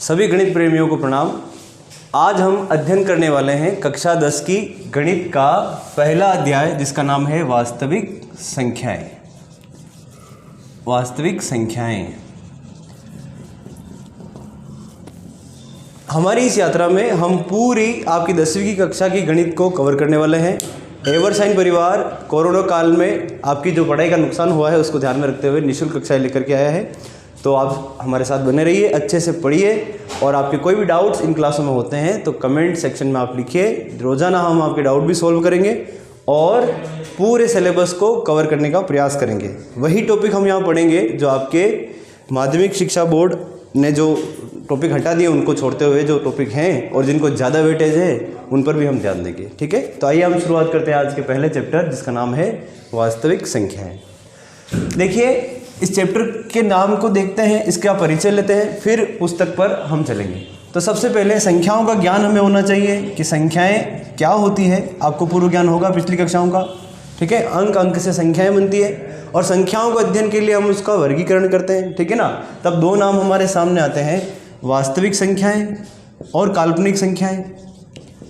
सभी गणित प्रेमियों को प्रणाम। आज हम अध्ययन करने वाले हैं कक्षा 10 की गणित का पहला अध्याय, जिसका नाम है वास्तविक संख्याएं। वास्तविक संख्याएं। हमारी इस यात्रा में हम पूरी आपकी 10वीं की कक्षा की गणित को कवर करने वाले हैं। एवरसाइन परिवार कोरोना काल में आपकी जो पढ़ाई का नुकसान हुआ है उसको ध्यान में रखते हुए निःशुल्क कक्षाएं लेकर के आया है। तो आप हमारे साथ बने रहिए, अच्छे से पढ़िए और आपके कोई भी डाउट्स इन क्लासों में होते हैं तो कमेंट सेक्शन में आप लिखिए। रोज़ाना हम आपके डाउट भी सॉल्व करेंगे और पूरे सिलेबस को कवर करने का प्रयास करेंगे। वही टॉपिक हम यहाँ पढ़ेंगे जो आपके माध्यमिक शिक्षा बोर्ड ने जो टॉपिक हटा दिए उनको छोड़ते हुए जो टॉपिक हैं और जिनको ज़्यादा वेटेज है उन पर भी हम ध्यान देंगे। ठीक है, तो आइए हम शुरुआत करते हैं आज के पहले चैप्टर, जिसका नाम है वास्तविक संख्याएं। देखिए, इस चैप्टर के नाम को देखते हैं, इसका परिचय लेते हैं, फिर पुस्तक पर हम चलेंगे। तो सबसे पहले संख्याओं का ज्ञान हमें होना चाहिए कि संख्याएं क्या होती है। आपको पूर्व ज्ञान होगा पिछली कक्षाओं का। ठीक है, अंक से संख्याएं बनती है और संख्याओं को अध्ययन के लिए हम उसका वर्गीकरण करते हैं। ठीक है ना, तब दो नाम हमारे सामने आते हैं, वास्तविक संख्याएं और काल्पनिक संख्याएं।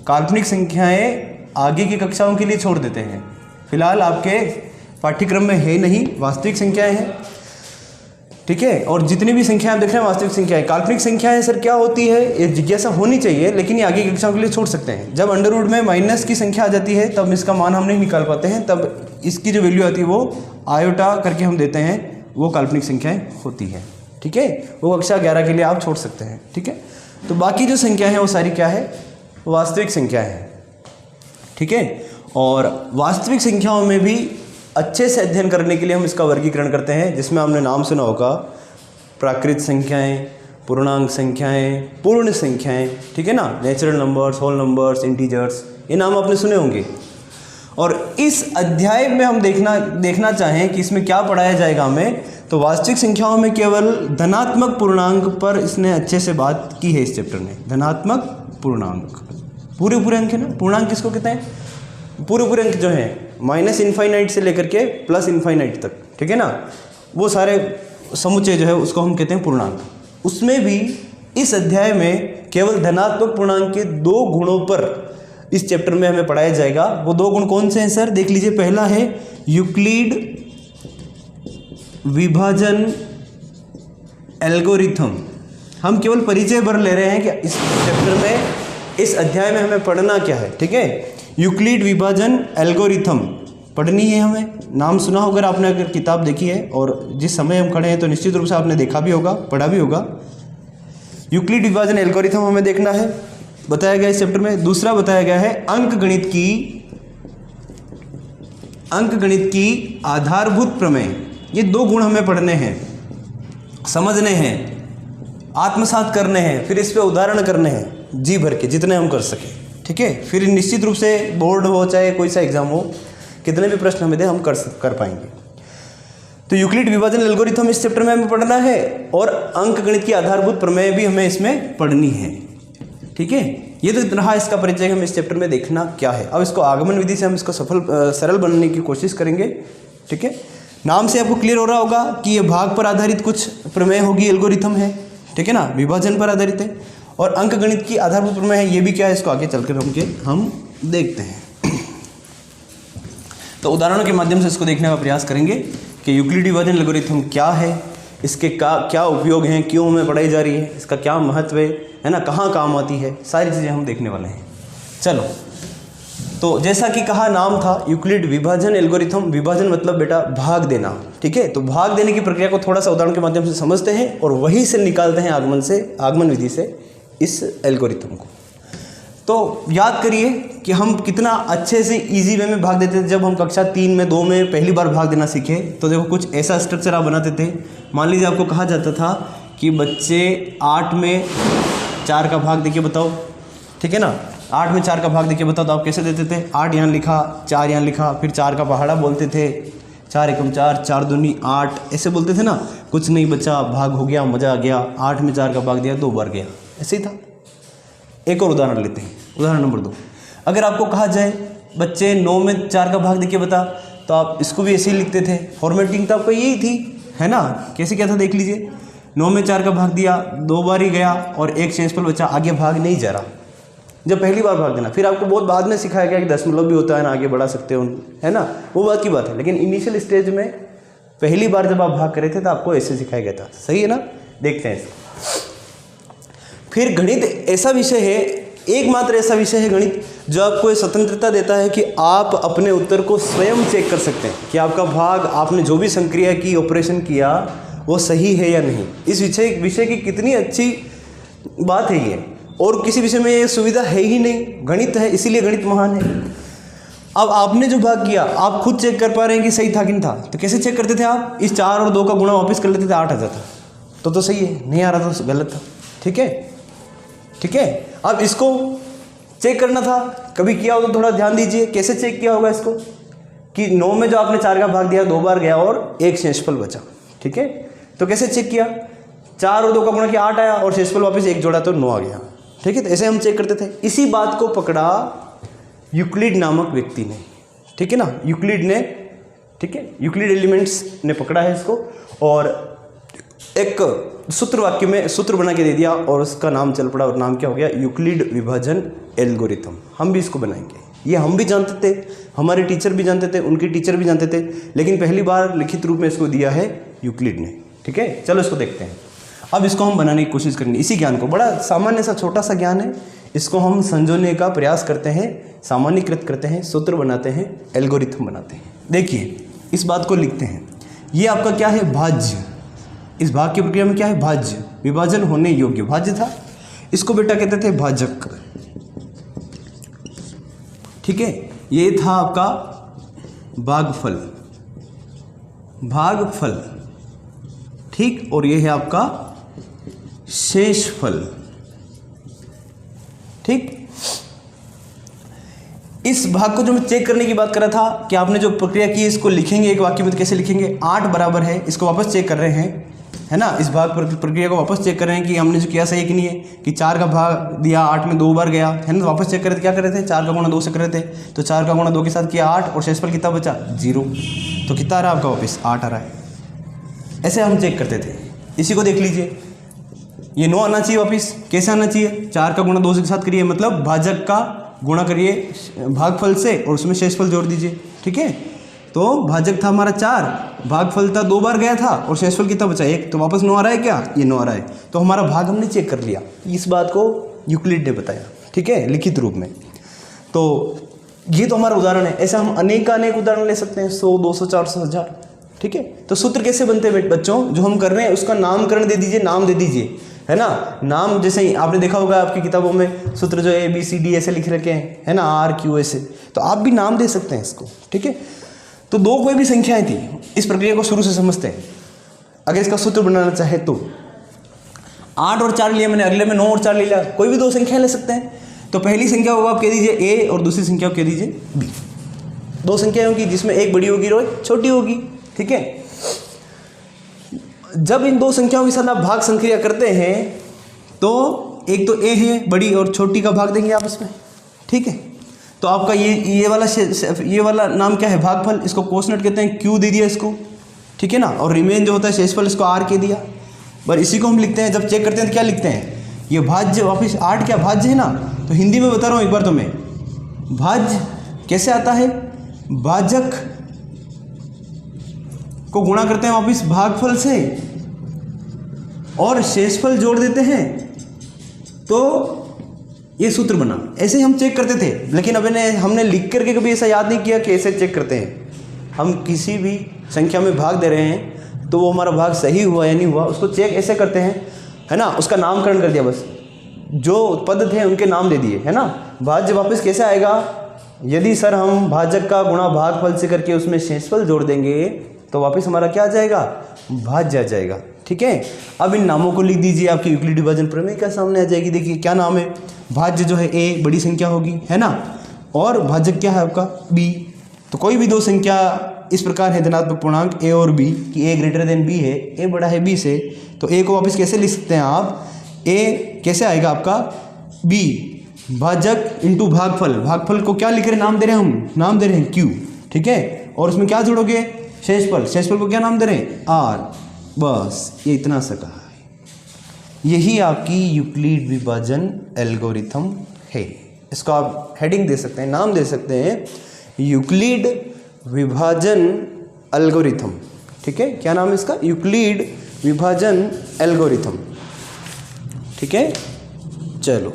काल्पनिक संख्याएं आगे की कक्षाओं के लिए छोड़ देते हैं, फिलहाल आपके पाठ्यक्रम में है नहीं, वास्तविक संख्याएं हैं। ठीक है, और जितनी भी संख्याएं आप देख रहे हैं वास्तविक संख्याएं। काल्पनिक संख्याएं सर क्या होती है, ये जिज्ञासा होनी चाहिए, लेकिन ये आगे की कक्षाओं के लिए छोड़ सकते हैं। जब अंडर रूट में माइनस की संख्या आ जाती है तब इसका मान हम नहीं निकाल पाते हैं, तब इसकी जो वैल्यू आती है वो आयोटा करके हम देते हैं, वो काल्पनिक संख्याएं होती है। ठीक है, वो कक्षा 11 के लिए आप छोड़ सकते हैं। ठीक है, तो बाकी जो संख्या है वो सारी क्या है, वास्तविक संख्याएं हैं। ठीक है, और वास्तविक संख्याओं में भी अच्छे से अध्ययन करने के लिए हम इसका वर्गीकरण करते हैं, जिसमें हमने नाम सुना होगा प्राकृत संख्याएं, पूर्णांक संख्याएं, पूर्ण संख्याएं। ठीक है ना, natural numbers, whole numbers, integers, ये नाम आपने सुने होंगे। और इस अध्याय में हम देखना चाहें कि इसमें क्या पढ़ाया जाएगा हमें, तो वास्तविक संख्याओं में केवल धनात्मक पूर्णांक पर इसने अच्छे से बात की है इस चैप्टर में। धनात्मक पूर्णांक, पूरे अंक है ना, पूर्णांक किसको कहते हैं, पूरे अंक जो हैं माइनस इनफाइनाइट से लेकर के प्लस इनफाइनाइट तक। ठीक है ना, वो सारे समुच्चय जो है उसको हम कहते हैं पूर्णांक। उसमें भी इस अध्याय में केवल धनात्मक पूर्णांक के दो गुणों पर इस चैप्टर में हमें पढ़ाया जाएगा। वो दो गुण कौन से हैं सर, देख लीजिए। पहला है यूक्लिड विभाजन एल्गोरिथम। हम केवल परिचय भर ले रहे हैं कि इस चैप्टर में, इस अध्याय में हमें पढ़ना क्या है। ठीक है, यूक्लिड विभाजन एल्गोरिथम पढ़नी है हमें। नाम सुना होगा आपने, अगर किताब देखी है और जिस समय हम खड़े हैं तो निश्चित रूप से आपने देखा भी होगा, पढ़ा भी होगा। यूक्लिड विभाजन एल्गोरिथम हमें देखना है, बताया गया इस चैप्टर में। दूसरा बताया गया है अंकगणित की आधारभूत प्रमेय। ये दो गुण हमें पढ़ने हैं, समझने हैं, आत्मसात करने हैं, फिर इस पे उदाहरण करने हैं जी भर के, जितने हम कर सकें। ठीक है, फिर निश्चित रूप से बोर्ड हो चाहे कोई सा एग्जाम हो, कितने भी प्रश्न हमें दे हम कर पाएंगे। तो यूक्लिड विभाजन एल्गोरिथम इस चैप्टर में हमें पढ़ना है और अंकगणित की आधारभूत प्रमेय भी हमें इसमें पढ़नी है। ठीक है, ये तो रहा इसका परिचय, हम इस चैप्टर में देखना क्या है। अब इसको आगमन विधि से हम इसको सरल बनाने की कोशिश करेंगे। ठीक है, नाम से आपको क्लियर हो रहा होगा कि ये भाग पर आधारित कुछ प्रमेय होगी, एल्गोरिथम है। ठीक है ना, विभाजन पर आधारित है और अंकगणित की आधारभूत प्रमेय है। ये भी क्या है, इसको आगे चलकर हम देखते हैं। तो उदाहरणों के माध्यम से इसको देखने का प्रयास करेंगे कि यूक्लिड विभाजन एल्गोरिथम क्या है, इसके क्या उपयोग हैं, क्यों हमें पढ़ाई जा रही है, इसका क्या महत्व है ना, कहाँ काम आती है, सारी चीज़ें हम देखने वाले हैं। चलो, तो जैसा कि कहा, नाम था यूक्लिड विभाजन एल्गोरिथम। विभाजन मतलब बेटा भाग देना। ठीक है, तो भाग देने की प्रक्रिया को थोड़ा सा उदाहरण के माध्यम से समझते हैं और वहीं से निकालते हैं आगमन विधि से इस एल्गोरिथम को। तो याद करिए कि हम कितना अच्छे से इजी वे में भाग देते थे जब हम कक्षा 3 में 2 में पहली बार भाग देना सीखे। तो देखो, कुछ ऐसा स्ट्रक्चर आप बनाते थे। मान लीजिए आपको कहा जाता था कि बच्चे 8 में 4 का भाग देके बताओ। ठीक है ना, 8 में 4 का भाग देके बताओ, तो आप कैसे देते थे, 8 यहाँ लिखा, 4 यहाँ लिखा, फिर 4 का पहाड़ा बोलते थे, 4 एकम 4, 4 दूनी 8, ऐसे बोलते थे ना। कुछ नहीं बच्चा, भाग हो गया, मज़ा आ गया, 8 में 4 का भाग दिया, 2 बार गया, ऐसे ही था। एक और उदाहरण लेते हैं, उदाहरण नंबर 2। अगर आपको कहा जाए बच्चे 9 में 4 का भाग देके बता, तो आप इसको भी ऐसे ही लिखते थे। फॉर्मेटिंग तो आपको यही थी, है ना। कैसे क्या था देख लीजिए, 9 में 4 का भाग दिया, 2 बार ही गया और एक शेषफल बचा, आगे भाग नहीं जा रहा। जब पहली बार भाग देना, फिर आपको बहुत बाद में सिखाया गया कि दशमलव भी होता है ना, आगे बढ़ा सकते हो, है ना, वो बात की बात है। लेकिन इनिशियल स्टेज में पहली बार जब आप भाग कर रहे थे तो आपको ऐसे सिखाया गया था, सही है ना। देखते हैं इसको। फिर गणित ऐसा विषय है, एकमात्र ऐसा विषय है गणित जो आपको ये स्वतंत्रता देता है कि आप अपने उत्तर को स्वयं चेक कर सकते हैं कि आपका भाग, आपने जो भी संक्रिया की, ऑपरेशन किया, वो सही है या नहीं। इस विषय की कितनी अच्छी बात है ये, और किसी विषय में ये सुविधा है ही नहीं, गणित है, इसीलिए गणित महान है। अब आपने जो भाग किया आप खुद चेक कर पा रहे हैं कि सही था कि नहीं था। तो कैसे चेक करते थे आप? इस 4 और 2 का गुणा वापस कर लेते थे, 8 आ जाता, तो सही है, नहीं आ रहा तो गलत था। ठीक है, ठीक है। अब इसको चेक करना था, कभी किया हो तो थोड़ा ध्यान दीजिए कैसे चेक किया होगा इसको, कि 9 में जो आपने 4 का भाग दिया, 2 बार गया और एक शेषफल बचा। ठीक है, तो कैसे चेक किया? 4 और 2 का गुणा किया, 8 आया और शेषफल वापस 1 जोड़ा तो 9 आ गया। ठीक है, तो ऐसे हम चेक करते थे। इसी बात को पकड़ा यूक्लिड नामक व्यक्ति ने, ठीक है ना, यूक्लिड ने, ठीक है, यूक्लिड एलिमेंट्स ने पकड़ा है इसको और एक सूत्र वाक्य में सूत्र बना के दे दिया और उसका नाम चल पड़ा, और नाम क्या हो गया? यूक्लिड विभाजन एल्गोरिथम। हम भी इसको बनाएंगे, ये हम भी जानते थे, हमारे टीचर भी जानते थे, उनके टीचर भी जानते थे, लेकिन पहली बार लिखित रूप में इसको दिया है यूक्लिड ने। ठीक है, चलो इसको देखते हैं। अब इसको हम बनाने की कोशिश करेंगे। इसी ज्ञान को, बड़ा सामान्य सा छोटा सा ज्ञान है, इसको हम संजोने का प्रयास करते हैं, सामान्यीकृत करते हैं, सूत्र बनाते हैं, एल्गोरिथम बनाते हैं। देखिए इस बात को लिखते हैं, ये आपका क्या है? भाज्य। इस भाग की प्रक्रिया में क्या है? भाज्य, विभाजन होने योग्य भाज्य था। इसको बेटा कहते थे भाजक। ठीक है, ये था आपका भागफल, भागफल। ठीक, और ये है आपका शेषफल। ठीक, इस भाग को जो मैं चेक करने की बात कर रहा था कि आपने जो प्रक्रिया की इसको लिखेंगे एक वाक्य में, तो कैसे लिखेंगे? 8 बराबर है, इसको वापस चेक कर रहे हैं, है ना, इस भाग प्रक्रिया को वापस चेक कर रहे हैं कि हमने जो किया सही कि नहीं है, कि 4 का भाग दिया, 8 में 2 बार गया, है ना, तो वापस चेक कर रहे थे, क्या कर रहे थे? 4 का गुणा 2 से कर रहे थे, तो 4 का गुणा 2 के साथ किया 8 और शेषफल कितना बचा? 0। तो कितना आ रहा है आपका? वापस 8 आ रहा है। ऐसे हम चेक करते थे। इसी को देख लीजिए, ये 9 आना चाहिए वापस, कैसे आना चाहिए? 4 का गुणा 2 के साथ करिए, मतलब भाजक का गुणा करिए भागफल से और उसमें शेषफल जोड़ दीजिए। ठीक है, तो भाजक था हमारा 4, भागफल था 2 बार गया था और शेषफल कितना बचा? 1, तो वापस 9 आ रहा है क्या? ये 9 आ रहा है, तो हमारा भाग हमने चेक कर लिया। इस बात को यूक्लिड ने बताया, ठीक है, लिखित रूप में। तो ये तो हमारा उदाहरण है, ऐसा हम अनेक उदाहरण ले सकते हैं, 100, 200, 400, 1000। ठीक है, तो सूत्र कैसे बनते हैं बच्चों? जो हम कर रहे हैं उसका नामकरण दे दीजिए, नाम दे दीजिए, है ना। नाम जैसे ही आपने देखा होगा आपकी किताबों में सूत्र जो ABCD ऐसे लिख रखे हैं, है ना, RQ ऐसे, तो आप भी नाम दे सकते हैं इसको। ठीक है, तो 2 कोई भी संख्याएं थी, इस प्रक्रिया को शुरू से समझते हैं। अगर इसका सूत्र बनाना चाहे तो 8 और 4 लिया मैंने, अगले में 9 और 4 ले लिया, कोई भी 2 संख्या ले सकते हैं। तो पहली संख्या को आप कह दीजिए A और दूसरी संख्या को कह दीजिए B। 2 संख्याएं होंगी जिसमें एक बड़ी होगी और छोटी होगी। ठीक है, जब इन 2 संख्याओं के साथ आप भाग संक्रिया करते हैं तो एक तो A है बड़ी और छोटी का भाग देंगे आप इसमें। ठीक है, तो आपका ये वाला नाम क्या है? भागफल। इसको कोसनट कहते हैं, Q दे दिया इसको, ठीक है ना, और रिमेन जो होता है शेषफल, इसको R कह दिया। पर इसी को हम लिखते हैं, जब चेक करते हैं तो क्या लिखते हैं? ये भाज्य, वापिस 8 क्या भाज्य है ना, तो हिंदी में बता रहा हूँ एक बार तो मैं, भाज्य कैसे आता है? भाजक को गुणा करते हैं वापिस भागफल से और शेषफल जोड़ देते हैं, तो ये सूत्र बना। ऐसे हम चेक करते थे, लेकिन अब हमने लिख करके कभी ऐसा याद नहीं किया कि ऐसे चेक करते हैं। हम किसी भी संख्या में भाग दे रहे हैं तो वो हमारा भाग सही हुआ या नहीं हुआ, उसको चेक ऐसे करते हैं, है ना। उसका नामकरण कर दिया, बस जो पद थे उनके नाम दे दिए, है ना। भाज्य वापस कैसे आएगा? यदि सर हम भाजक का गुणा भागफल से करके उसमें शेषफल जोड़ देंगे तो वापस हमारा क्या आ जाएगा? भाज्य आ जाएगा। ठीक है, अब इन नामों को लिख दीजिए, आपकी यूक्लिड विभाजन प्रमेय क्या सामने आ जाएगी। देखिए क्या नाम है? भाज्य जो है A बड़ी संख्या होगी, है ना, और भाजक क्या है आपका? B। तो कोई भी 2 संख्या इस प्रकार है धनात्मक पूर्णांक A और B कि A ग्रेटर देन B है, A बड़ा है B से, तो A को वापस कैसे लिख सकते हैं आप? A कैसे आएगा आपका? B भाजक इंटू भागफल। भागफल को क्या लिख रहे हैं? नाम दे रहे हैं हम, नाम दे रहे हैं Q। ठीक है, और उसमें क्या जोड़ोगे? शेषफल। शेषफल को क्या नाम दे रहे हैं? R। बस ये इतना सा कहा है। यही आपकी यूक्लिड विभाजन एल्गोरिथम है। इसको आप हेडिंग दे सकते हैं, नाम दे सकते हैं, यूक्लिड विभाजन एल्गोरिथम। ठीक है, क्या नाम है इसका? यूक्लिड विभाजन एल्गोरिथम। ठीक है, चलो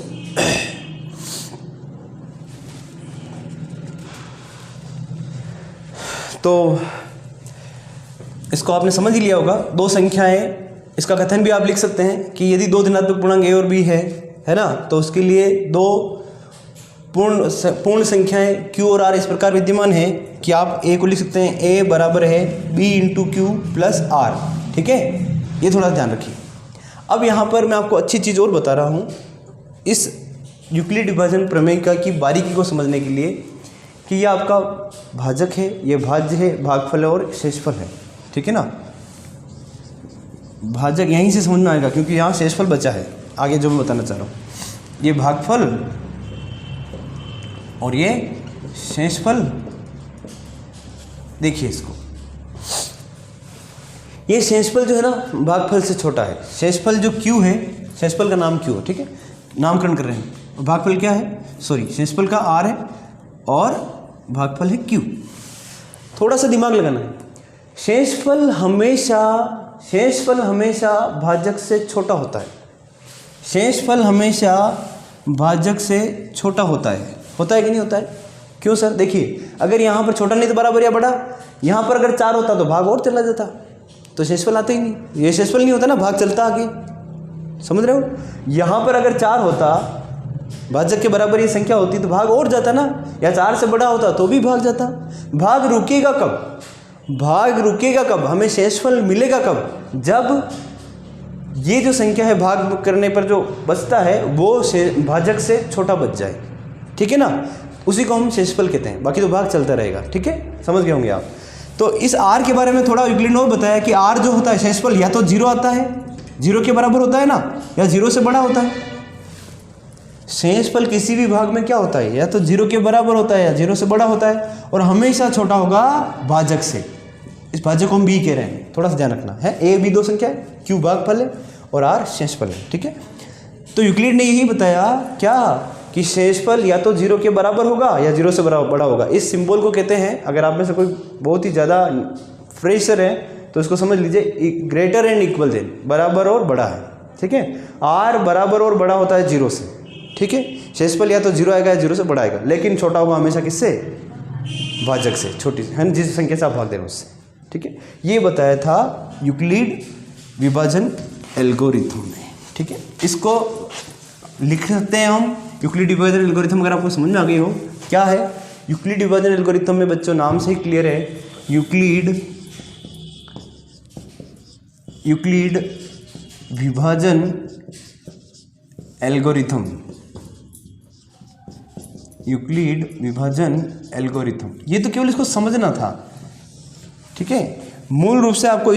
तो इसको आपने समझ ही लिया होगा। दो संख्याएं, इसका कथन भी आप लिख सकते हैं कि यदि दो धनात्मक पूर्णांक a और b है ना, तो उसके लिए दो पूर्ण संख्याएं q और r इस प्रकार विद्यमान है कि आप a को लिख सकते हैं a बराबर है b into Q plus r। ठीक है, ये थोड़ा ध्यान रखिए। अब यहाँ पर मैं आपको अच्छी चीज़ और बता रहा हूँ इस यूक्लिड विभाजन प्रमेय का की बारीकी को समझने के लिए कि ये आपका भाजक है, ये भाज्य है, भागफल है और शेषफल है। ठीक है ना, भाजक यहीं से समझ में आएगा क्योंकि यहाँ शेषफल बचा है। आगे जो मैं बताना चाह रहा हूँ, ये भागफल और ये शेषफल। देखिए इसको, ये शेषफल जो है ना भागफल से छोटा है। शेषफल जो q है, शेषफल का नाम q है। ठीक है, नामकरण कर रहे हैं। भागफल क्या है? सॉरी, शेषफल का r है और भागफल है q। थोड़ा सा दिमाग लगाना है। शेषफल हमेशा भाजक से छोटा होता है। शेषफल हमेशा भाजक से छोटा होता है कि नहीं होता है? क्यों सर? देखिए, अगर यहाँ पर छोटा नहीं तो बराबर या बड़ा, यहाँ पर अगर 4 होता तो भाग और चला जाता, तो शेषफल आता ही नहीं। ये शेषफल नहीं होता ना, भाग चलता आगे। समझ रहे हो? यहाँ पर अगर 4 होता, भाजक के बराबर ये संख्या होती तो भाग और जाता ना, या 4 से बड़ा होता तो भी भाग जाता। भाग रुकेगा कब? भाग रुकेगा कब? हमें शेषफल मिलेगा कब? जब ये जो संख्या है भाग करने पर जो बचता है वो भाजक से छोटा बच जाए। ठीक है ना, उसी को हम शेषफल कहते हैं। बाकी तो भाग चलता रहेगा। ठीक है, समझ गए होंगे आप। तो इस r के बारे में थोड़ा यूक्लिड ने और बताया कि r जो होता है शेषफल या तो 0 आता है, 0 के बराबर होता है ना, या 0 से बड़ा होता है। शेषफल किसी भी भाग में क्या होता है? या तो 0 के बराबर होता है या 0 से बड़ा होता है, और हमेशा छोटा होगा भाजक से। इस भाजक को हम b कह रहे हैं, थोड़ा सा ध्यान रखना है। a b दो संख्या है, q भागफल है और r शेषफल है। ठीक है, तो यूक्लिड ने यही बताया क्या कि शेषफल या तो 0 के बराबर होगा या 0 से बड़ा होगा। इस सिंबल को कहते हैं, अगर आप में से कोई बहुत ही ज़्यादा फ्रेशर है तो इसको समझ लीजिए, ग्रेटर एंड इक्वल देन, बराबर और बड़ा है। ठीक है, r बराबर और बड़ा होता है 0 से। ठीक है, शेषफल या तो 0 आएगा या 0 से बड़ा आएगा, लेकिन छोटा होगा हमेशा किससे? भाजक से, छोटी है जिस संख्या से आप भाग दे रहे हो उससे। ठीक है, ये बताया था यूक्लिड विभाजन एल्गोरिथम में। ठीक है, इसको लिख सकते हैं हम यूक्लिड विभाजन एल्गोरिथम। अगर आपको समझ में आ गई हो क्या है यूक्लिड विभाजन एल्गोरिथम में, बच्चों नाम से ही क्लियर है। यूक्लिड विभाजन एल्गोरिथम, यूक्लिड विभाजन एल्गोरिथम, ये तो केवल इसको समझना था। ठीक है, मूल रूप से आपको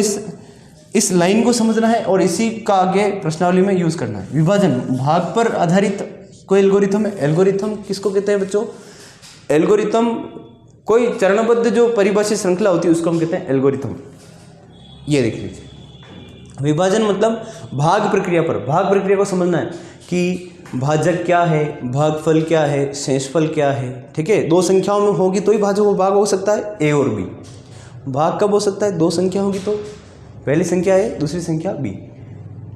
इस लाइन को समझना है और इसी का आगे प्रश्नावली में यूज करना है। विभाजन भाग पर आधारित कोई एल्गोरिथम है। एल्गोरिथम किसको कहते हैं बच्चों? एल्गोरिथम कोई चरणबद्ध जो परिभाषित श्रृंखला होती है उसको हम कहते हैं एल्गोरिथम। ये देख लीजिए, विभाजन मतलब भाग प्रक्रिया पर। भाग प्रक्रिया को समझना है कि भाजक क्या है, भागफल क्या है, शेषफल क्या है। ठीक है, दो संख्याओं में होगी तो ही भाग हो सकता है, a और b। भाग कब हो सकता है? दो संख्या होगी तो, पहली संख्या a, दूसरी संख्या b।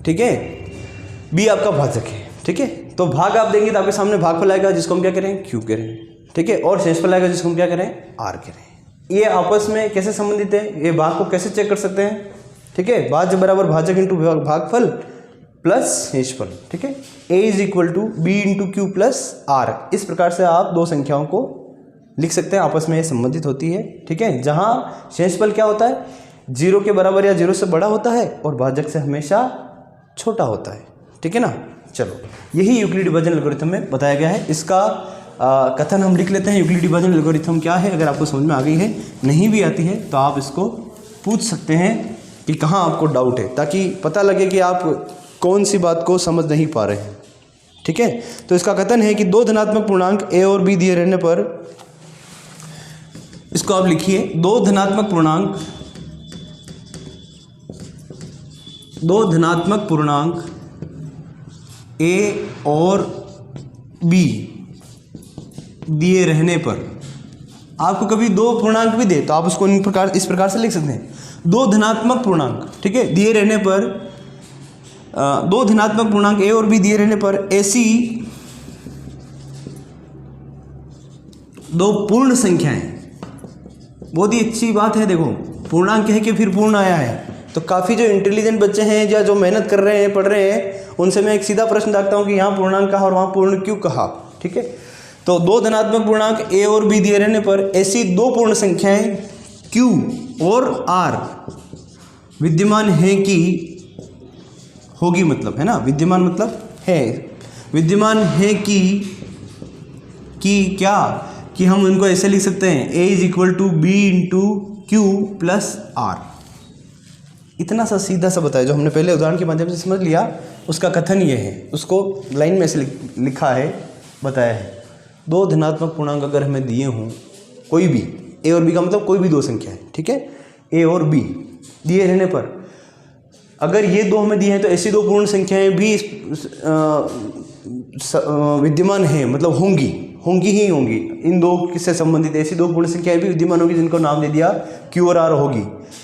ठीक है, b आपका भाजक है। ठीक है, तो भाग आप देंगे तो आपके सामने भागफल आएगा जिसको हम क्या करें? q करें। ठीक है, और शेषफल आएगा जिसको हम क्या करें? r करें। ये आपस में कैसे संबंधित है? ये भाग को कैसे चेक कर सकते हैं? ठीक है, भाज्य बराबर भाजक इंटू भागफल प्लस शेषफल। ठीक है, a is equal to b into Q plus r। इस प्रकार से आप दो संख्याओं को लिख सकते हैं, आपस में ये संबंधित होती है। ठीक है, जहाँ शेषफल क्या होता है? 0 के बराबर या 0 से बड़ा होता है और भाजक से हमेशा छोटा होता है। ठीक है ना, चलो यही यूक्लिड विभाजन एल्गोरिथम में बताया गया है। इसका कथन हम लिख लेते हैं। यूक्लिड विभाजन एल्गोरिथम क्या है? अगर आपको समझ में आ गई है, नहीं भी आती है तो आप इसको पूछ सकते हैं कि कहाँ आपको डाउट है, ताकि पता लगे कि आप कौन सी बात को समझ नहीं पा रहे हैं। ठीक है, तो इसका कथन है कि दो धनात्मक पूर्णांक a और b दिए रहने पर, इसको आप लिखिए, दो धनात्मक पूर्णांक ए और बी दिए रहने पर आपको कभी दो पूर्णांक भी दे तो आप उसको इस प्रकार से लिख सकते हैं, दो धनात्मक पूर्णांक, ठीक है, दिए रहने पर दो धनात्मक पूर्णांक ए और बी दिए रहने पर ऐसी दो पूर्ण संख्याएं, बहुत ही अच्छी बात है। देखो पूर्णांक कह के फिर पूर्ण आया है, तो काफ़ी जो इंटेलिजेंट बच्चे हैं या जो मेहनत कर रहे हैं, पढ़ रहे हैं, उनसे मैं एक सीधा प्रश्न रखता हूँ कि यहाँ पूर्णांक कहा और वहाँ पूर्ण क्यों कहा, ठीक है। तो दो धनात्मक पूर्णांक ए और बी दिए रहने पर ऐसी दो पूर्ण संख्याएं क्यू और आर विद्यमान है कि होगी, मतलब है ना, विद्यमान मतलब है, विद्यमान है कि क्या, कि हम उनको ऐसे लिख सकते हैं a is equal to B into Q plus R. इतना सा सीधा सा बताया, जो हमने पहले उदाहरण के माध्यम से समझ लिया, उसका कथन ये है, उसको लाइन में से लिखा है, बताया है। दो धनात्मक पूर्णांक अगर हमें दिए हों, कोई भी ए और बी का मतलब कोई भी दो संख्या है, ठीक है, ए और बी दिए रहने पर अगर ये दो हमें दिए हैं तो ऐसी दो पूर्ण संख्याएं भी विद्यमान हैं, मतलब होंगी ही होंगी, इन दो से संबंधित ऐसी दो पूर्ण संख्याएं भी विद्यमान होगी जिनको नाम दे दिया क्यू और आर होगी,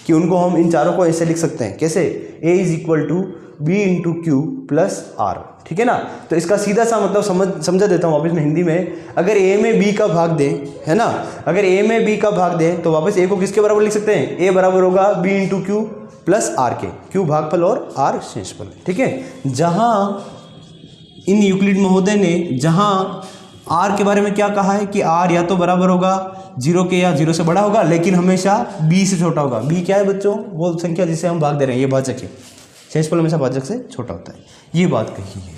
कि उनको हम इन चारों को ऐसे लिख सकते हैं, कैसे, A is equal to B into Q plus R, ठीक है ना। तो इसका सीधा सा मतलब समझा देता हूँ वापस में हिंदी में। अगर ए में बी का भाग दें, है ना, अगर ए में बी का भाग दें तो वापस ए को किसके बराबर लिख सकते हैं, ए बराबर होगा B into Q plus R के, क्यू भागफल और आर शेषफल, ठीक है। जहाँ इन यूक्लिड महोदय ने जहाँ आर के बारे में क्या कहा है कि आर या तो बराबर होगा 0 के या 0 से बड़ा होगा, लेकिन हमेशा बी से छोटा होगा। बी क्या है बच्चों, वो संख्या जिसे हम भाग दे रहे हैं, ये भाजक है, शेषफल हमेशा भाजक से छोटा होता है, ये बात कही है।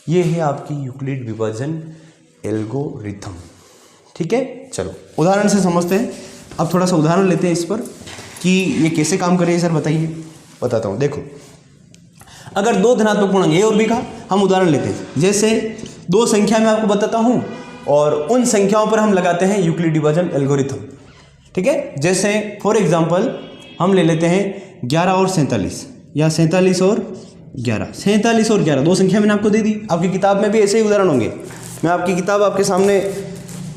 ये है आपकी यूक्लिड विभाजन एल्गोरिथम, ठीक है। चलो उदाहरण से समझते हैं, अब थोड़ा सा उदाहरण लेते हैं इस पर कि ये कैसे काम करें सर, बताइए। बताता हूँ, देखो अगर दो धनात्मक पूर्णांक ए और बी का हम उदाहरण लेते हैं, जैसे दो संख्या मैं आपको बताता हूँ और उन संख्याओं पर हम लगाते हैं यूक्लिड विभाजन एल्गोरिथम, ठीक है। जैसे फॉर एग्जांपल हम ले लेते हैं 11 और 47 या 47 और 11, 47 और 11 दो संख्या मैंने आपको दे दी। आपकी किताब में भी ऐसे ही उदाहरण होंगे। मैं आपकी किताब आपके सामने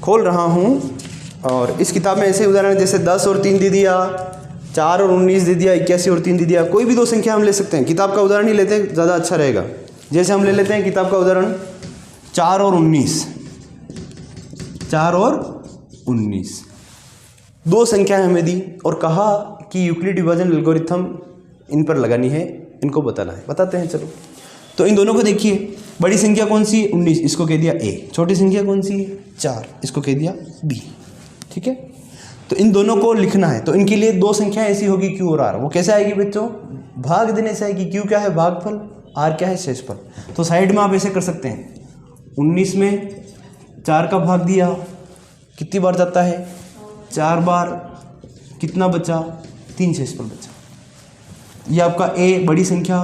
खोल रहा हूँ और इस किताब में ऐसे उदाहरण, जैसे 10 और 3 दे दिया, 4 और 19 दे दिया, 81 और 3 दे दिया। कोई भी दो संख्या हम ले सकते हैं, किताब का उदाहरण ही लेते हैं, ज़्यादा अच्छा रहेगा। जैसे हम ले लेते हैं किताब का उदाहरण 4 और 19, 4 और 19 दो संख्याएं हमें दी और कहा कि यूक्लिड विभाजन एल्गोरिथम इन पर लगानी है, इनको बताना है। बताते हैं, चलो। तो इन दोनों को देखिए, बड़ी संख्या कौन सी है 19, इसको कह दिया ए, छोटी संख्या कौन सी है 4, इसको कह दिया बी, ठीक है। तो इन दोनों को लिखना है, तो इनके लिए दो संख्याएं ऐसी होगी क्यू और आर। वो कैसे आएगी बच्चों, भाग देने से आएगी। क्यू क्या है भागफल, आर क्या है शेषफल। तो साइड में आप ऐसे कर सकते हैं, 19 में 4 का भाग दिया, कितनी बार जाता है 4 बार, कितना बचा 3 शेषफल बचा। ये आपका ए बड़ी संख्या,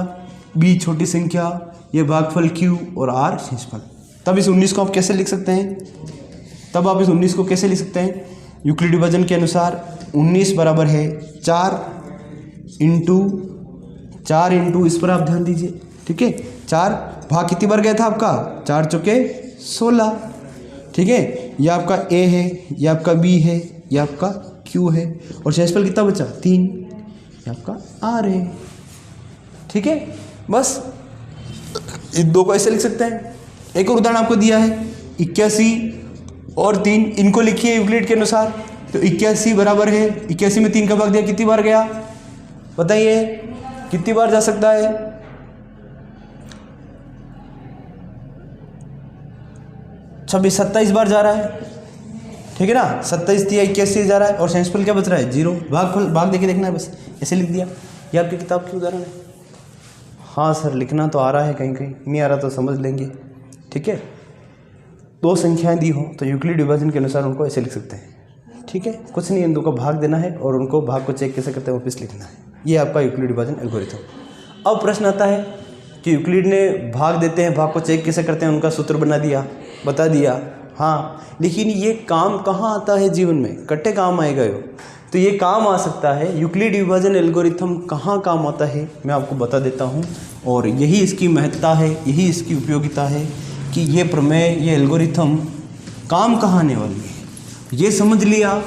बी छोटी संख्या, ये भागफल क्यू और आर शेषफल। तब इस 19 को आप कैसे लिख सकते हैं, तब आप इस 19 को कैसे लिख सकते हैं, यूक्लिड विभाजन के अनुसार 19 बराबर है 4 इंटू इस पर आप ध्यान दीजिए, ठीक है। 4 भाग कितनी बार गया था आपका, 4 चौके 16, ठीक है। ये आपका ए है, ये आपका बी है, ये आपका क्यू है, और शेषफल कितना बचा 3, ये आपका आर है, ठीक है। बस इन दो को ऐसे लिख सकते हैं। एक और उदाहरण आपको दिया है 81 और 3, इनको लिखिए यूक्लिड के अनुसार। तो 81 बराबर है, 81 में 3 का भाग दिया, कितनी बार गया बताइए, कितनी बार जा सकता है, 27 बार जा रहा है, ठीक है ना। 27 दिया 81 जा रहा है, और शेषफल क्या बच रहा है 0। भागफल भाग देके देखना है, बस ऐसे लिख दिया। ये आपकी किताब की उदाहरण है। हाँ सर लिखना तो आ रहा है, कहीं कहीं नहीं आ रहा तो समझ लेंगे, ठीक है। दो संख्याएं दी हो तो यूक्लिड विभाजन के अनुसार उनको ऐसे लिख सकते हैं, ठीक है। कुछ नहीं, इन दो को भाग देना है और उनको भाग को चेक कैसे करते हैं वापस लिखना है। ये आपका यूक्लिड विभाजन एल्गोरिथम। अब प्रश्न आता है कि यूक्लिड ने भाग देते हैं, भाग को चेक कैसे करते हैं, उनका सूत्र बता दिया, हाँ, लेकिन ये काम कहाँ आता है जीवन में, कट्टे काम आएगा यो। तो ये काम आ सकता है, यूक्लिड विभाजन एल्गोरिथम कहाँ काम आता है मैं आपको बता देता हूँ। और यही इसकी महत्ता है, यही इसकी उपयोगिता है कि ये प्रमेय, ये एल्गोरिथम काम कहाँ आने वाली है। ये समझ लिया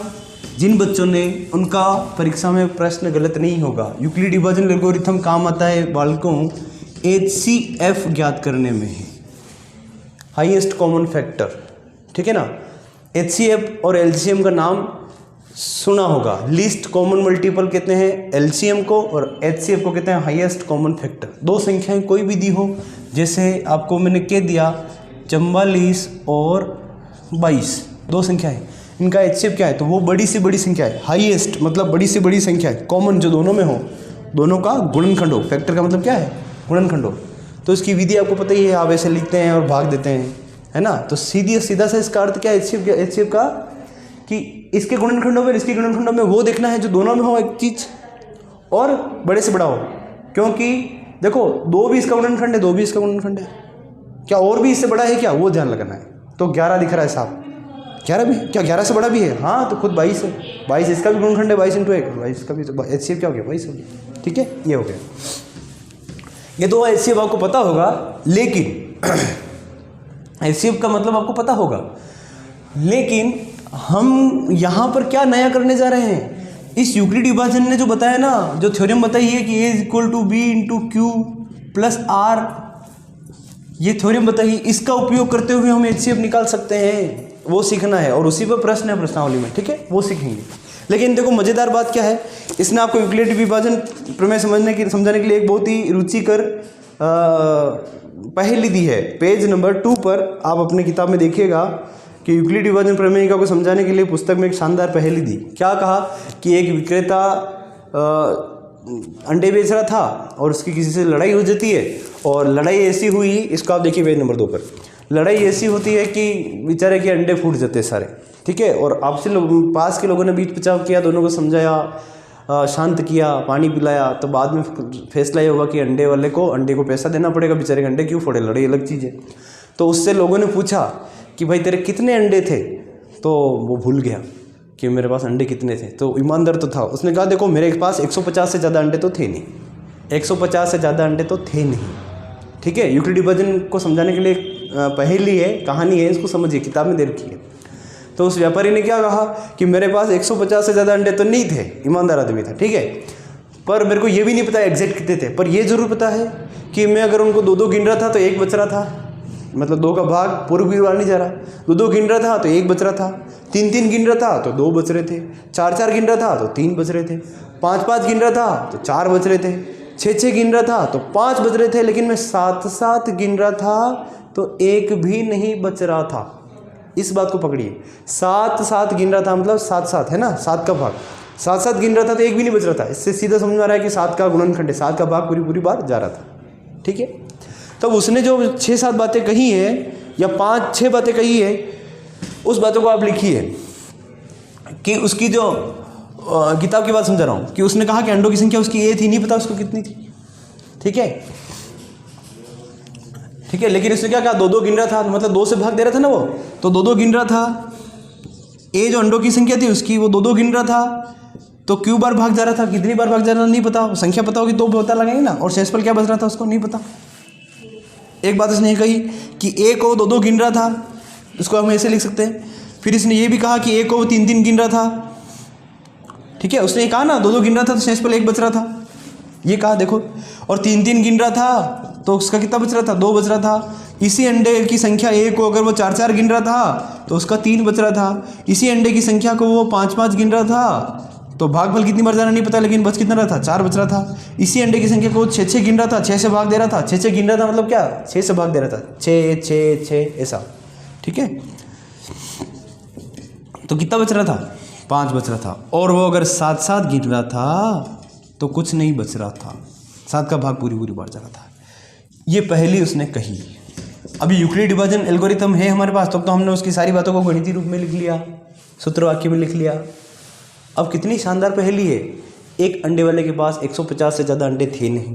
जिन बच्चों ने, उनका परीक्षा में प्रश्न गलत नहीं होगा। यूक्लिड विभाजन एल्गोरिथम काम आता है बालकों HCF ज्ञात करने में, हाईएस्ट कॉमन फैक्टर, ठीक है ना। HCF और LCM का नाम सुना होगा। लीस्ट कॉमन मल्टीपल कहते हैं LCM को और HCF को कहते हैं हाईएस्ट कॉमन फैक्टर। दो संख्याएं कोई भी दी हो, जैसे आपको मैंने कह दिया 44 और 22, दो संख्याएं, इनका HCF क्या है, तो वो बड़ी से बड़ी संख्या है। हाईएस्ट मतलब बड़ी से बड़ी संख्या है, कॉमन जो दोनों में हो, दोनों का गुणनखंड हो। फैक्टर का मतलब क्या है, गुणनखंड हो। तो इसकी विधि आपको पता ही है, आप ऐसे लिखते हैं और भाग देते हैं, है ना। तो सीधा सा इसका अर्थ क्या है HCF का, कि इसके गुणनखंडों में, इसके गुणनखंडों में वो देखना है जो दोनों में हो एक चीज़ और बड़े से बड़ा हो। क्योंकि देखो 2 भी इसका गुणनखंड है, 2 भी इसका गुणनखंड है, क्या और भी इससे बड़ा है क्या, वो ध्यान लगाना है। तो 11 दिख रहा है साहब, 11 भी, क्या 11 से बड़ा भी है, हाँ तो खुद 22 है, 22 इसका भी गुणनखंड है, 22 × 1, 22 का भी, तो HCF क्या हो गया, 22 हो गया, ठीक है, ये हो गया। ये तो HCF आपको पता होगा, लेकिन HCF का मतलब आपको पता होगा, लेकिन हम यहाँ पर क्या नया करने जा रहे हैं। इस यूक्लिड विभाजन ने जो बताया ना, जो थ्योरम बताई है कि A = B × Q + R, ये थ्योरम बताइए, इसका उपयोग करते हुए हम HCF निकाल सकते हैं, वो सीखना है। और उसी पर प्रश्न है प्रश्नावली में, ठीक है, वो सीखेंगे। लेकिन देखो मज़ेदार बात क्या है, इसने आपको यूक्लिड विभाजन प्रमेय समझाने के लिए एक बहुत ही रुचिकर पहेली दी है। पेज नंबर 2 पर आप अपनी किताब में देखिएगा कि यूक्लिड विभाजन प्रमेयिका को समझाने के लिए पुस्तक में एक शानदार पहेली दी। क्या कहा कि एक विक्रेता अंडे बेच रहा था और उसकी किसी से लड़ाई हो जाती है, और लड़ाई ऐसी हुई, इसको आप देखिए पेज नंबर 2 पर, लड़ाई ऐसी होती है कि बेचारे के अंडे फूट जाते हैं सारे, ठीक है। और आपसे पास के लोगों ने बीच बचाव किया, दोनों को समझाया, शांत किया, पानी पिलाया, तो बाद में फैसला ये हुआ कि अंडे को पैसा देना पड़ेगा, बेचारे के अंडे क्यों फोड़े, लड़ाई अलग चीज़ है। तो उससे लोगों ने पूछा कि भाई तेरे कितने अंडे थे, तो वो भूल गया कि मेरे पास अंडे कितने थे। तो ईमानदार तो था, उसने कहा देखो मेरे पास 150 से ज़्यादा अंडे तो थे नहीं, 150 से ज़्यादा अंडे तो थे नहीं, ठीक है। यूक्लिड विभाजन को समझाने के लिए पहेली है, कहानी है, इसको समझिए, किताब में दे रखी है। तो उस व्यापारी ने क्या कहा कि मेरे पास 150 से ज़्यादा अंडे तो नहीं थे, ईमानदार आदमी था, ठीक है, पर मेरे को ये भी नहीं पता एग्जैक्ट कितने थे, पर ये जरूर पता है कि मैं अगर उनको 2-2 गिन रहा था तो 1 बच रहा था, मतलब 2 का भाग पूर्व बार नहीं जा रहा, 2-2 गिन रहा था तो 1 बच रहा था, 3-3 गिन रहा था तो 2 बच रहे थे, 4-4 गिन रहा था तो 3 बच रहे थे, 5-5 गिन रहा था तो 4 बच रहे थे, 6-6 गिन रहा था तो 5 बच रहे थे, लेकिन मैं 7-7 गिन रहा था तो 1 भी नहीं बच रहा था। इस बात को पकड़िए, 7-7 गिन रहा था मतलब 7-7 है ना, 7 का भाग, 7-7 गिन रहा था तो 1 भी नहीं बच रहा था। इससे सीधा समझ में आ रहा है कि 7 का गुणनखंड है, 7 का भाग पूरी बार जा रहा था, ठीक है। तब उसने जो 6-7 बातें कही है या 5-6 बातें कही है, उस बातों को आप लिखिए कि उसकी जो किताब की बात समझा रहा हूँ कि उसने कहा कि अंडों की संख्या उसकी A थी, नहीं पता उसको कितनी थी, ठीक है, ठीक है। लेकिन उसने क्या कहा, 2-2 गिन रहा था, मतलब 2 से भाग दे रहा था ना वो, तो 2-2 गिन रहा था। A जो अंडों की संख्या थी उसकी, वो 2-2 गिन रहा था, तो क्यों बार भाग जा रहा था, कितनी बार भाग जा रहा था नहीं पता, संख्या पता होगी तो पता लगेगी ना, और शेषफल क्या बच रहा था उसको नहीं पता। एक बात इसने कही कि A को 2-2 गिन रहा था, उसको हम ऐसे लिख सकते हैं। फिर इसने ये भी कहा कि A को 3-3 गिन रहा था, ठीक है, उसने ये कहा ना 2-2 गिन रहा था तो शेषफल 1 बच रहा था, ये कहा देखो, और 3-3 गिन रहा था तो उसका कितना बच रहा था, 2 बच रहा था। इसी अंडे की संख्या A को अगर वो 4-4 गिन रहा था तो उसका 3 बच रहा था। इसी अंडे की संख्या को वो 5-5 गिन रहा था तो भागफल कितनी बार जाना नहीं पता, लेकिन बच कितना रहा था, 4 बच रहा था। इसी अंडे की संख्या को 6-6 गिन रहा था, 6 से भाग दे रहा था, 6-6 गिन रहा था मतलब क्या, 6 से भाग दे रहा था, 6-6-6 ऐसा, ठीक है। तो कितना बच रहा था, 5 बच रहा था। और वो अगर 7-7 गिन रहा था तो कुछ नहीं बच रहा था, 7 का भाग पूरी बार जा रहा था। ये पहली उसने कही। अभी यूक्लिड विभाजन एल्गोरिथम है हमारे पास, तो हमने उसकी सारी बातों को गणितीय रूप में लिख लिया, सूत्र वाक्य में लिख लिया। अब कितनी शानदार पहेली है, एक अंडे वाले के पास 150 से ज़्यादा अंडे थे नहीं,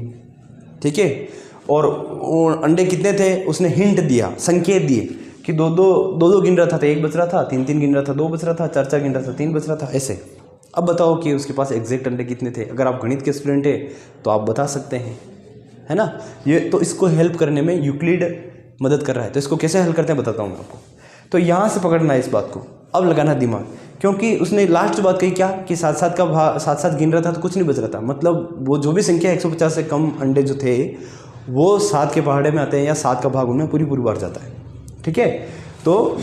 ठीक है, और अंडे कितने थे उसने हिंट दिया, संकेत दिए कि 2-2 गिन रहा था तो 1 बच रहा था, 3-3 गिन रहा था 2 बच रहा था, 4-4 गिन रहा था 3 बच रहा था, ऐसे। अब बताओ कि उसके पास एग्जैक्ट अंडे कितने थे। अगर आप गणित के स्टूडेंट हैं तो आप बता सकते हैं, है ना। ये तो इसको हेल्प करने में यूक्लिड मदद कर रहा है। तो इसको कैसे हल करते हैं बताता हूँ मैं आपको। तो यहाँ से पकड़ना है इस बात को, अब लगाना दिमाग, क्योंकि उसने लास्ट बात कही क्या कि साथ साथ गिन रहा था तो कुछ नहीं बच रहा था। मतलब वो जो भी संख्या 150 से कम अंडे जो थे वो 7 के पहाड़े में आते हैं या 7 का भाग उनमें पूरी बार जाता है। ठीक है, तो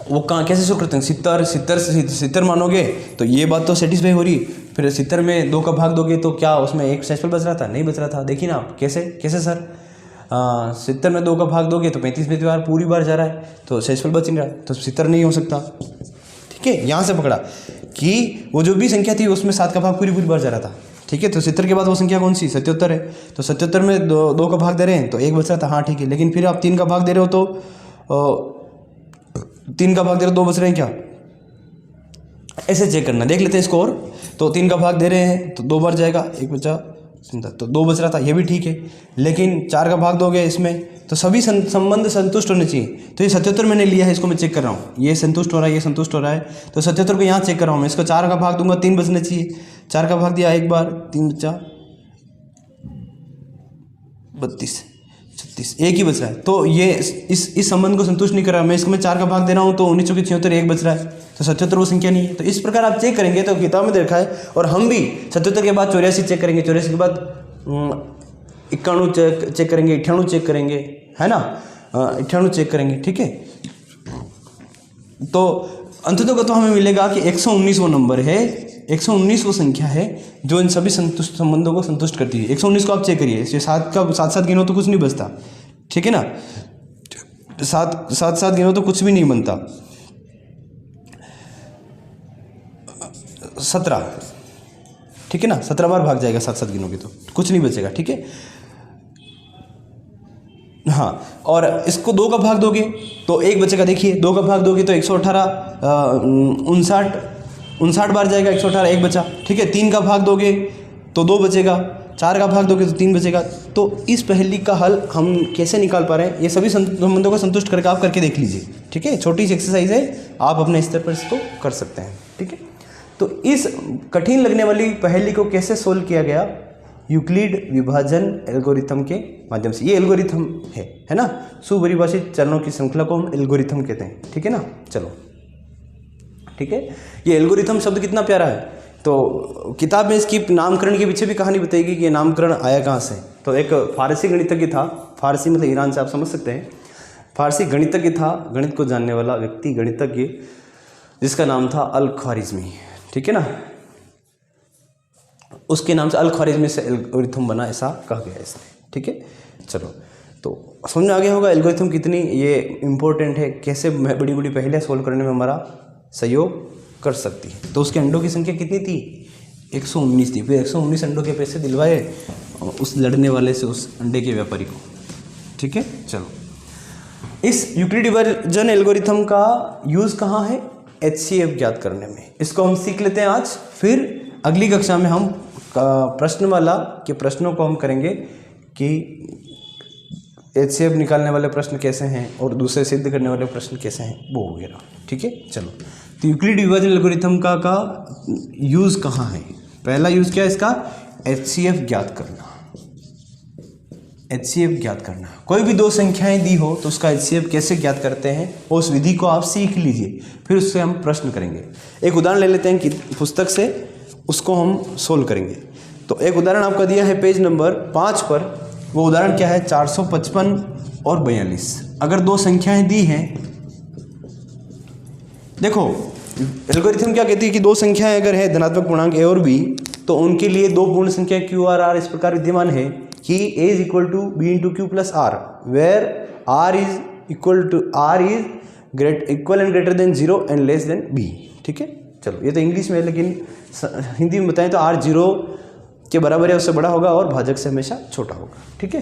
वो कहाँ कैसे शुरू करते हैं, 70 मानोगे तो ये बात तो सेटिस्फाई हो रही। फिर 70 में 2 का भाग दोगे तो क्या उसमें एक सेशफल बच रहा था, नहीं बच रहा था। देखिए ना आप कैसे सर 70 में 2 का भाग दोगे तो 35 बार पूरी बार जा रहा है, तो सेशफल बच नहीं रहा, तो 70 नहीं हो सकता। ठीक है, यहाँ से पकड़ा कि वो जो भी संख्या थी उसमें 7 का भाग पूरी बार जा रहा था। ठीक है, तो 70 के बाद वो संख्या कौन सी 77 है, तो 77 में 2 का भाग दे रहे हैं तो 1 बच रहा था। हाँ ठीक है, लेकिन फिर आप 3 का भाग दे रहे हो तो 3 का भाग दे रहे हो 2 बच रहे हैं क्या, ऐसे चेक करना। देख लेते हैं इसको। और तो 3 का भाग दे रहे हैं तो 2 बार जाएगा, 1 बचा तो 2 बच रहा था, ये भी ठीक है। लेकिन 4 का भाग दोगे इसमें तो सभी संबंध संतुष्ट होने चाहिए। तो ये 77 मैंने लिया है, इसको मैं चेक कर रहा हूँ, ये संतुष्ट हो रहा है, ये संतुष्ट हो रहा है, तो 77 को यहाँ चेक कर रहा हूँ मैं। इसको 4 का भाग दूंगा 3 बचने चाहिए, 4 का भाग दिया 1 बार, 3 बचा 32 36, 1 ही बच रहा है। तो ये इस संबंध को संतुष्ट नहीं कर रहा। मैं इसको मैं 4 का भाग दे रहा हूँ तो 19 चौके 76, 1 बच रहा है, तो 77 वो संख्या नहीं है। तो इस प्रकार आप चेक करेंगे तो किताब में देखा है, और हम भी 77 के बाद 84 चेक करेंगे, 84 के बाद 91 चेक करेंगे, 98 चेक करेंगे, है ना, 98 चेक करेंगे। ठीक है, तो अंततः तो हमें मिलेगा कि 119 वो नंबर है, 119 वो संख्या है जो इन सभी संबंधों को संतुष्ट करती है। 119 को आप चेक करिए, इससे 7 गिनो तो कुछ नहीं बचता। ठीक है ना, 7 गिनो तो कुछ भी नहीं बनता। 17, ठीक है ना, 17 बार भाग जाएगा 7 गिनोगे तो कुछ नहीं बचेगा। ठीक है, हाँ, और इसको 2 का भाग दोगे तो 1 बचेगा। देखिए 2 का भाग दोगे तो 118 59 बार जाएगा, 118 1 बचा। ठीक है, 3 का भाग दोगे तो 2 बचेगा, 4 का भाग दोगे तो 3 बचेगा। तो इस पहेली का हल हम कैसे निकाल पा रहे हैं, ये सभी संबंधों को संतुष्ट करके आप करके देख लीजिए। ठीक है, छोटी सी एक्सरसाइज है, आप अपने स्तर पर इसको कर सकते हैं। ठीक है, तो इस कठिन लगने वाली पहेली को कैसे सोल्व किया गया, यूक्लिड विभाजन एल्गोरिथम के माध्यम से। ये एल्गोरिथम है ना, सुपरिभाषित चरणों की श्रृंखला को हम एल्गोरिथम कहते हैं। ठीक है ना, चलो ठीक है। ये एल्गोरिथम शब्द कितना प्यारा है। तो किताब में इसकी नामकरण के पीछे भी कहानी बताएगी कि ये नामकरण आया कहाँ से। तो एक फारसी गणितज्ञ था, फारसी मतलब ईरान से, आप समझ सकते हैं। फारसी गणितज्ञ था, गणित को जानने वाला व्यक्ति, गणितज्ञ, जिसका नाम था अल ख्वारिज़मी। ठीक है ना, उसके नाम से अल ख्वारिज़मी से एल्गोरिथम बना, ऐसा कहा गया है इसने। ठीक है, चलो तो समझ में आ गया होगा एल्गोरिथम कितनी ये इम्पोर्टेंट है, कैसे बड़ी बड़ी पहेलियाँ सोल्व करने में हमारा सहयोग कर सकती है। तो उसके अंडों की संख्या कितनी थी, 119 थी। फिर 119 अंडों के पैसे दिलवाए उस लड़ने वाले से, उस अंडे के व्यापारी को। ठीक है, चलो इस यूक्लिड विभाजन एल्गोरिथम का यूज़ कहाँ है, HCF ज्ञात करने में। इसको हम सीख लेते हैं आज। फिर अगली कक्षा में हम प्रश्नमाला के प्रश्नों को हम करेंगे कि HCF निकालने वाले प्रश्न कैसे हैं और दूसरे सिद्ध करने वाले प्रश्न कैसे हैं, वो वगैरह। ठीक है, चलो तो यूक्लिड विभाजन एल्गोरिथम का यूज़ कहाँ है। पहला यूज़ क्या है इसका, HCF ज्ञात करना। HCF ज्ञात करना, कोई भी 2 संख्याएं दी हो तो उसका HCF कैसे ज्ञात करते हैं, उस विधि को आप सीख लीजिए, फिर उससे हम प्रश्न करेंगे। एक उदाहरण ले लेते हैं कि पुस्तक से, उसको हम सोल्व करेंगे। तो एक उदाहरण आपका दिया है पेज नंबर 5 पर। वो उदाहरण क्या है, 455 और 42। अगर 2 संख्याएं दी हैं, देखो एल्गोरिथम क्या कहती है कि 2 संख्याएं अगर है धनात्मक पूर्णांक A और B, तो उनके लिए 2 पूर्ण संख्या Q और R इस प्रकार विद्यमान है कि A is equal to B into Q plus R, where R is equal and greater than 0 and less than B। ठीक है, चलो ये तो इंग्लिश में है, लेकिन हिंदी में बताएं तो R 0 के बराबर है, उससे बड़ा होगा और भाजक से हमेशा छोटा होगा। ठीक है,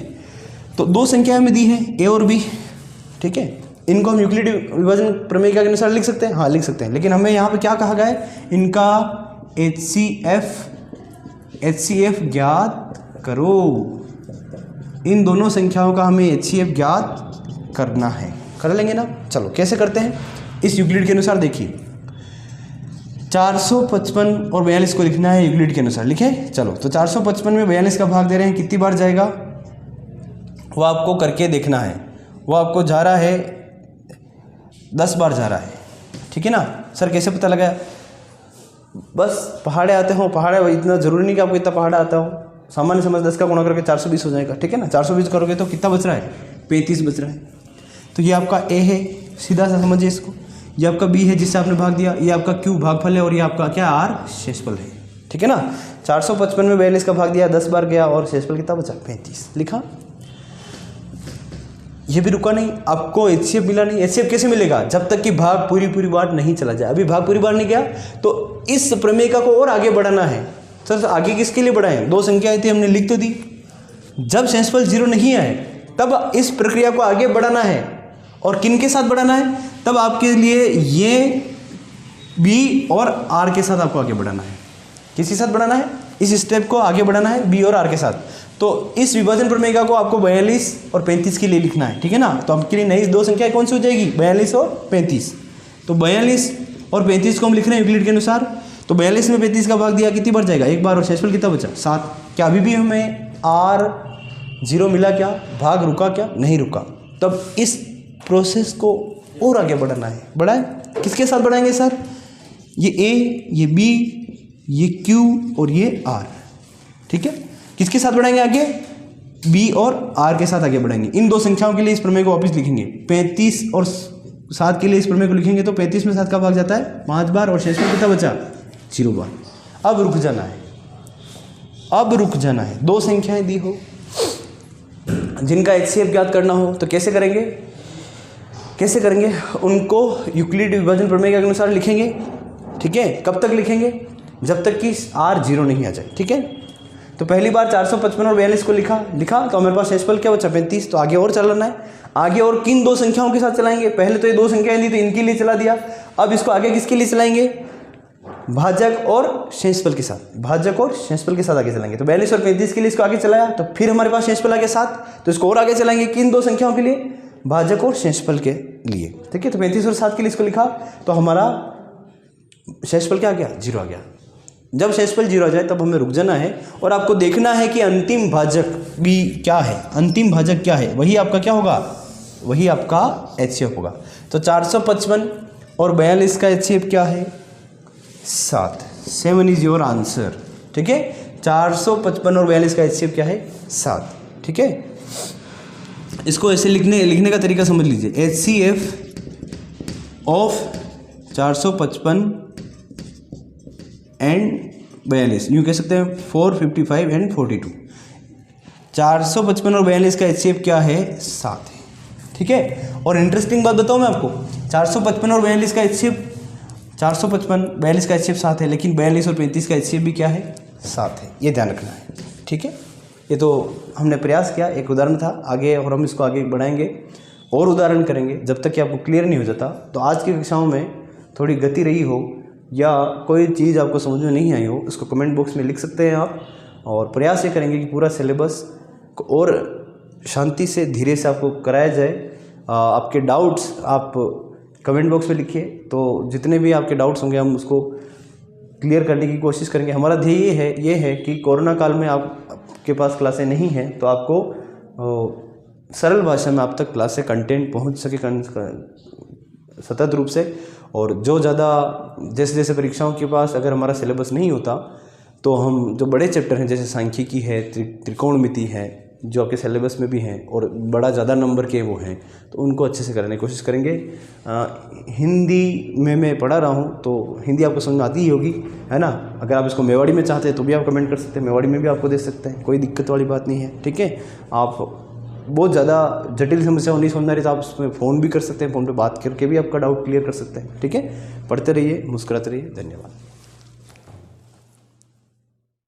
तो 2 संख्याएं में दी हैं A और B। ठीक है, इनको हम यूक्लिड विभाजन प्रमेय के अनुसार लिख सकते हैं, हाँ लिख सकते हैं, लेकिन हमें यहाँ पे क्या कहा गया है, इनका HCF ज्ञात करो। इन दोनों संख्याओं का हमें HCF ज्ञात करना है। कर लेंगे ना, चलो कैसे करते हैं इस यूक्लिड के अनुसार। देखिए 455 और 42 को लिखना है यूक्लिड के अनुसार, लिखे। चलो तो 455 में 42 का भाग दे रहे हैं, कितनी बार जाएगा, वो आपको करके देखना है। वो आपको जा रहा है 10 बार जा रहा है, ठीक है ना। सर कैसे पता लगा? बस पहाड़े आते हो, पहाड़े इतना ज़रूरी नहीं कि आपको इतना पहाड़ा आता हो। सामान्य समझ 10 का गुणा करके 420 हो जाएगा, ठीक है ना। 420 करोगे तो कितना बच रहा है? 35 बच रहा है। तो ये आपका ए है, सीधा सा समझिए इसको। ये आपका बी है जिससे आपने भाग दिया, ये आपका क्यू भागफल है, और ये आपका क्या आर शेषफल है, ठीक है ना। 455 में 42 का भाग दिया, 10 बार गया, और शेषफल कितना बचा? 35 लिखा। ये भी रुका नहीं, आपको एचसीएफ मिला नहीं। एचसीएफ कैसे मिलेगा? जब तक कि भाग पूरी बार नहीं चला जाए। अभी भाग पूरी बार नहीं गया तो इस प्रमेयिका को और आगे बढ़ाना है। सर आगे किसके लिए बढ़ाएं? 2 संख्याएं थी, हमने लिख तो दी। जब शेषफल 0 नहीं आए तब इस प्रक्रिया को आगे बढ़ाना है। और किन के साथ बढ़ाना है? तब आपके लिए ये बी और आर के साथ आपको आगे बढ़ाना है। किसके साथ बढ़ाना है? इस स्टेप को आगे बढ़ाना है बी और आर के साथ। तो इस विभाजन प्रमेयिका को आपको 42 और 35 के लिए लिखना है, ठीक है ना। तो आपके लिए नई 2 संख्याएं कौन सी हो जाएगी? 42 और 35। तो 42 और 35 को हम लिख रहे हैं यूक्लिड के अनुसार। तो 42 में 35 का भाग दिया, कितनी बार जाएगा? 1 बार, और शेषफल कितना बचा? 7। क्या अभी भी हमें आर 0 मिला? क्या भाग रुका? क्या नहीं रुका। तब इस प्रोसेस को और आगे बढ़ाना है। बढ़ाएं, किसके साथ बढ़ाएंगे सर? ये ए, ये बी, ये क्यू और ये आर, ठीक है। किसके साथ बढ़ाएंगे आगे? बी और आर के साथ आगे बढ़ाएंगे। इन 2 संख्याओं के लिए इस प्रमेय को वापस लिखेंगे। 35 और 7 के लिए इस प्रमेय को लिखेंगे तो 35 में 7 का भाग जाता है 5 बार, और शेषफल कितना बचा? 0 बार। अब रुक जाना है, अब रुक जाना है। 2 संख्याएं दी हो जिनका एचसीएफ ज्ञात करना हो तो कैसे करेंगे? कैसे करेंगे? उनको यूक्लिड विभाजन प्रमेय के अनुसार लिखेंगे, ठीक है। कब तक लिखेंगे? जब तक कि आर 0 नहीं आ जाए, ठीक है। तो पहली बार 455 और 42 को लिखा तो हमारे पास शेषफल क्या बचा? 35। तो आगे और चलाना है। आगे और किन 2 संख्याओं के साथ चलाएंगे? पहले तो ये 2 संख्याएं ली तो इनके लिए चला दिया। अब इसको आगे किसके लिए चलाएंगे? भाजक और शेषफल के साथ। भाजक और शेषफल के साथ आगे चलाएंगे। तो 42 और 35 के लिए इसको आगे चलाया, तो फिर हमारे पास शेषफल आ गया 7। तो इसको और आगे चलाएंगे किन 2 संख्याओं के लिए? भाजक और शेषफल के लिए, ठीक है। तो 35 और 7 के लिए इसको लिखा तो हमारा शेषफल क्या आ गया? 0 आ गया। जब शेषफल 0 आ जाए तब हमें रुक जाना है और आपको देखना है कि अंतिम भाजक भी क्या है। अंतिम भाजक क्या है? वही आपका क्या होगा? वही आपका एचसीएफ होगा। तो 455 और 42 का एचसीएफ क्या है? 7। 7 इज योर आंसर, ठीक है। 455 और 42 का एचसीएफ क्या है? 7, ठीक है। इसको ऐसे लिखने का तरीका समझ लीजिए। एचसीएफ ऑफ 455 एंड 42, यूँ कह सकते हैं 455 एंड 42। 455 और 42 का एचसीएफ क्या है? 7 है, ठीक है। और इंटरेस्टिंग बात बताऊँ मैं आपको, 455 और 42 का एचसीएफ 455 42 का एचसीएफ 7 है, लेकिन 42 और 35 का एचसीएफ भी क्या है? 7 है। ये ध्यान रखना है, ठीक है। ये तो हमने प्रयास किया, एक उदाहरण था। आगे और हम इसको आगे बढ़ाएंगे और उदाहरण करेंगे जब तक कि आपको क्लियर नहीं हो जाता। तो आज की कक्षाओं में थोड़ी गति रही हो या कोई चीज़ आपको समझ में नहीं आई हो, उसको कमेंट बॉक्स में लिख सकते हैं आप। और प्रयास ये करेंगे कि पूरा सिलेबस को और शांति से धीरे से आपको कराया जाए। आपके डाउट्स आप कमेंट बॉक्स में लिखिए, तो जितने भी आपके डाउट्स होंगे हम उसको क्लियर करने की कोशिश करेंगे। हमारा ध्येय ये है कि कोरोना काल में आपके पास क्लासें नहीं हैं तो आपको सरल भाषा में आप तक क्लासें कंटेंट पहुंच सके सतत रूप से। और जो ज़्यादा जैसे जैसे परीक्षाओं के पास अगर हमारा सिलेबस नहीं होता तो हम जो बड़े चैप्टर हैं जैसे सांख्यिकी है, त्रिकोणमिति है, जो आपके सिलेबस में भी हैं और बड़ा ज़्यादा नंबर के वो हैं, तो उनको अच्छे से करने की कोशिश करेंगे। हिंदी में मैं पढ़ा रहा हूँ तो हिंदी आपको समझ में आती ही होगी, है ना। अगर आप इसको मेवाड़ी में चाहते हैं तो भी आप कमेंट कर सकते हैं, मेवाड़ी में भी आपको दे सकते हैं, कोई दिक्कत वाली बात नहीं है, ठीक है। आप बहुत ज़्यादा जटिल समस्या नहीं समझ रही तो आप उसमें फ़ोन भी कर सकते हैं, फ़ोन पे बात करके भी आपका डाउट क्लियर कर सकते हैं, ठीक है। पढ़ते रहिए, मुस्कुराते रहिए। धन्यवाद।